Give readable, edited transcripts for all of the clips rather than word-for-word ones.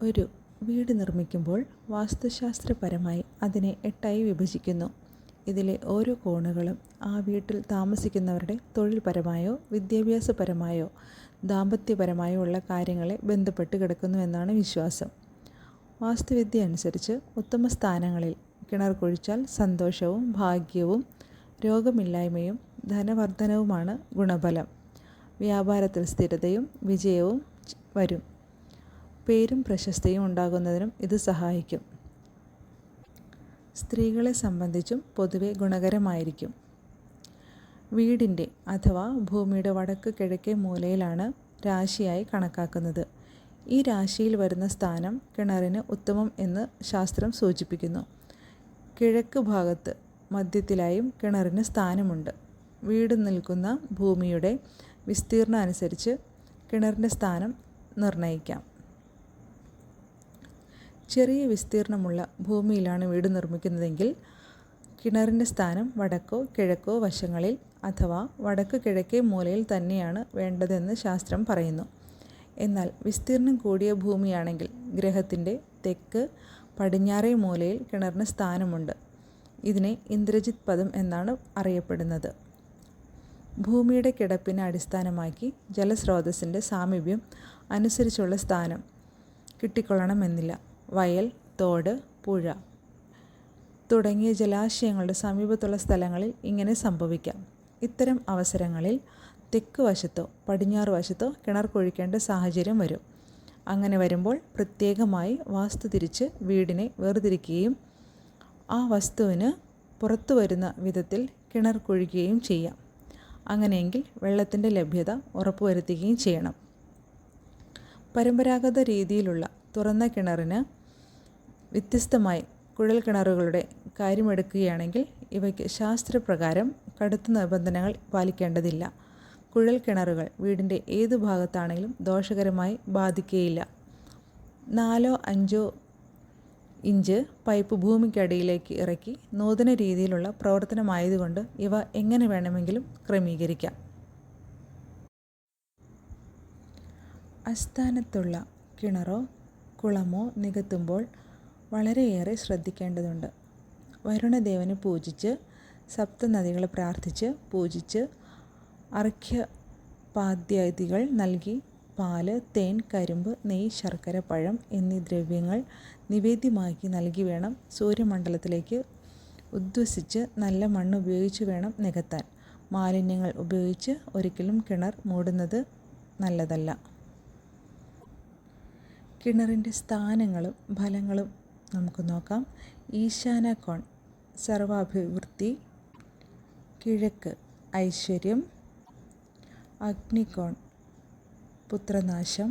ഒരു വീട് നിർമ്മിക്കുമ്പോൾ വാസ്തുശാസ്ത്രപരമായി അതിനെ 8ആയി വിഭജിക്കുന്നു. ഇതിലെ ഓരോ കോണുകളും ആ വീട്ടിൽ താമസിക്കുന്നവരുടെ തൊഴിൽപരമായോ വിദ്യാഭ്യാസപരമായോ ദാമ്പത്യപരമായോ ഉള്ള കാര്യങ്ങളെ ബന്ധപ്പെട്ട് കിടക്കുന്നുവെന്നാണ് വിശ്വാസം. വാസ്തുവിദ്യ അനുസരിച്ച് ഉത്തമ സ്ഥാനങ്ങളിൽ കിണർ കുഴിച്ചാൽ സന്തോഷവും ഭാഗ്യവും രോഗമില്ലായ്മയും ധനവർദ്ധനവുമാണ് ഗുണഫലം. വ്യാപാരത്തിൽ സ്ഥിരതയും വിജയവും വരും. പേരും പ്രശസ്തിയും ഉണ്ടാകുന്നതിനും ഇത് സഹായിക്കും. സ്ത്രീകളെ സംബന്ധിച്ചും പൊതുവെ ഗുണകരമായിരിക്കും. വീടിൻ്റെ അഥവാ ഭൂമിയുടെ വടക്ക് കിഴക്കേ മൂലയിലാണ് രാശിയായി കണക്കാക്കുന്നത്. ഈ രാശിയിൽ വരുന്ന സ്ഥാനം കിണറിന് ഉത്തമം എന്ന് ശാസ്ത്രം സൂചിപ്പിക്കുന്നു. കിഴക്ക് ഭാഗത്ത് മധ്യത്തിലായും കിണറിന് സ്ഥാനമുണ്ട്. വീട് നിൽക്കുന്ന ഭൂമിയുടെ വിസ്തീർണം അനുസരിച്ച് കിണറിൻ്റെ സ്ഥാനം നിർണ്ണയിക്കാം. ചെറിയ വിസ്തീർണമുള്ള ഭൂമിയിലാണ് വീട് നിർമ്മിക്കുന്നതെങ്കിൽ കിണറിൻ്റെ സ്ഥാനം വടക്കോ കിഴക്കോ വശങ്ങളിൽ അഥവാ വടക്ക് കിഴക്കേ മൂലയിൽ തന്നെയാണ് വേണ്ടതെന്ന് ശാസ്ത്രം പറയുന്നു. എന്നാൽ വിസ്തീർണം കൂടിയ ഭൂമിയാണെങ്കിൽ ഗ്രഹത്തിൻ്റെ തെക്ക് പടിഞ്ഞാറേ മൂലയിൽ കിണറിന് സ്ഥാനമുണ്ട്. ഇതിനെ ഇന്ദ്രജിത് പദം എന്നാണ് അറിയപ്പെടുന്നത്. ഭൂമിയുടെ കിടപ്പിനെ അടിസ്ഥാനമാക്കി ജലസ്രോതസ്സിൻ്റെ സാമീപ്യം അനുസരിച്ചുള്ള സ്ഥാനം കിട്ടിക്കൊള്ളണമെന്നില്ല. വയൽ, തോട്, പുഴ തുടങ്ങിയ ജലാശയങ്ങളുടെ സമീപത്തുള്ള സ്ഥലങ്ങളിൽ ഇങ്ങനെ സംഭവിക്കാം. ഇത്തരം അവസരങ്ങളിൽ തെക്ക് വശത്തോ പടിഞ്ഞാറ് വശത്തോ കിണർ കുഴിക്കേണ്ട സാഹചര്യം വരും. അങ്ങനെ വരുമ്പോൾ പ്രത്യേകമായി വാസ്തു തിരിച്ച് വീടിനെ വേർതിരിക്കുകയും ആ വസ്തുവിന് പുറത്തു വരുന്ന വിധത്തിൽ കിണർ കുഴിക്കുകയും ചെയ്യാം. അങ്ങനെയെങ്കിൽ വെള്ളത്തിൻ്റെ ലഭ്യത ഉറപ്പുവരുത്തുകയും ചെയ്യണം. പരമ്പരാഗത രീതിയിലുള്ള തുറന്ന കിണറിന് വ്യത്യസ്തമായി കുഴൽ കിണറുകളുടെ കാര്യമെടുക്കുകയാണെങ്കിൽ ഇവയ്ക്ക് ശാസ്ത്രപ്രകാരം കടുത്ത നിബന്ധനകൾ പാലിക്കേണ്ടതില്ല. കുഴൽ കിണറുകൾ വീടിൻ്റെ ഏതു ഭാഗത്താണെങ്കിലും ദോഷകരമായി ബാധിക്കുകയില്ല. 4-5 ഇഞ്ച് പൈപ്പ് ഭൂമിക്കടിയിലേക്ക് ഇറക്കി നൂതന രീതിയിലുള്ള പ്രവർത്തനമായതുകൊണ്ട് ഇവ എങ്ങനെ വേണമെങ്കിലും ക്രമീകരിക്കാം. അസ്ഥാനത്തുള്ള കിണറോ കുളമോ നികത്തുമ്പോൾ വളരെയേറെ ശ്രദ്ധിക്കേണ്ടതുണ്ട്. വരുണദേവനെ പൂജിച്ച് സപ്തനദികളെ പ്രാർത്ഥിച്ച് പൂജിച്ച് അർഘ്യപാദ്യാദികൾ നൽകി പാല്, തേൻ, കരിമ്പ്, നെയ്യ്, ശർക്കര, പഴം എന്നീ ദ്രവ്യങ്ങൾ നിവേദ്യമാക്കി നൽകി വേണം സൂര്യമണ്ഡലത്തിലേക്ക് ഉദ്വസിച്ച് നല്ല മണ്ണ് ഉപയോഗിച്ച് വേണം നികത്താൻ. മാലിന്യങ്ങൾ ഉപയോഗിച്ച് ഒരിക്കലും കിണർ മൂടുന്നത് നല്ലതല്ല. കിണറിൻ്റെ സ്ഥാനങ്ങളും ഫലങ്ങളും നമുക്ക് നോക്കാം. ഈശാന കോൺ സർവാഭിവൃദ്ധി, കിഴക്ക് ഐശ്വര്യം, അഗ്നികോൺ പുത്രനാശം,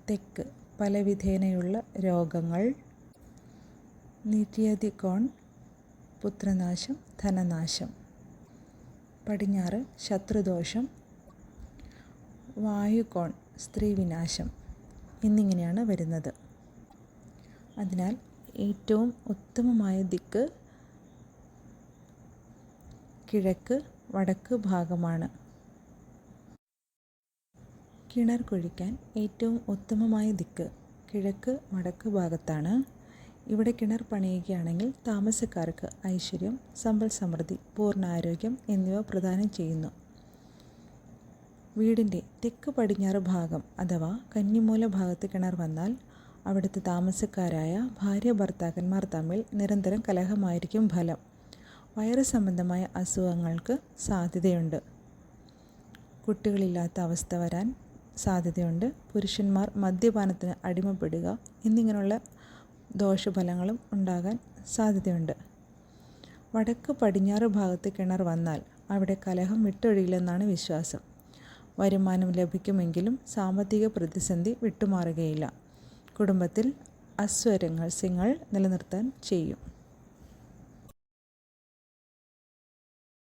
തെക്ക് പലവിധേനയുള്ള രോഗങ്ങൾ, നിര്യതികോൺ പുത്രനാശം, ധനനാശം, പടിഞ്ഞാറ് ശത്രുദോഷം, വായുകോൺ സ്ത്രീവിനാശം എന്നിങ്ങനെയാണ് വരുന്നത്. അതിനാൽ ഏറ്റവും ഉത്തമമായ ദിക്ക് കിഴക്ക് വടക്ക് ഭാഗമാണ്. കിണർ കുഴിക്കാൻ ഏറ്റവും ഉത്തമമായ ദിക്ക് കിഴക്ക് വടക്ക് ഭാഗത്താണ്. ഇവിടെ കിണർ പണിയുകയാണെങ്കിൽ താമസക്കാർക്ക് ഐശ്വര്യം, സമ്പൽ സമൃദ്ധി, പൂർണ്ണ ആരോഗ്യം എന്നിവ പ്രദാനം ചെയ്യുന്നു. വീടിൻ്റെ തെക്ക് പടിഞ്ഞാറ് ഭാഗം അഥവാ കന്നിമൂല ഭാഗത്ത് കിണർ വന്നാൽ അവിടുത്തെ താമസക്കാരായ ഭാര്യ ഭർത്താക്കന്മാർ തമ്മിൽ നിരന്തരം കലഹമായിരിക്കും ഫലം. വയറ് സംബന്ധമായ അസുഖങ്ങൾക്ക് സാധ്യതയുണ്ട്. കുട്ടികളില്ലാത്ത അവസ്ഥ വരാൻ സാധ്യതയുണ്ട്. പുരുഷന്മാർ മദ്യപാനത്തിന് അടിമപ്പെടുക എന്നിങ്ങനെയുള്ള ദോഷഫലങ്ങളും ഉണ്ടാകാൻ സാധ്യതയുണ്ട്. വടക്ക് പടിഞ്ഞാറ് ഭാഗത്ത് കിണർ വന്നാൽ അവിടെ കലഹം വിട്ടൊഴിയില്ലെന്നാണ് വിശ്വാസം. വരുമാനം ലഭിക്കുമെങ്കിലും സാമ്പത്തിക പ്രതിസന്ധി വിട്ടുമാറുകയില്ല. കുടുംബത്തിൽ അസ്വാരസ്യങ്ങൾ നിലനിർത്താൻ ചെയ്യും.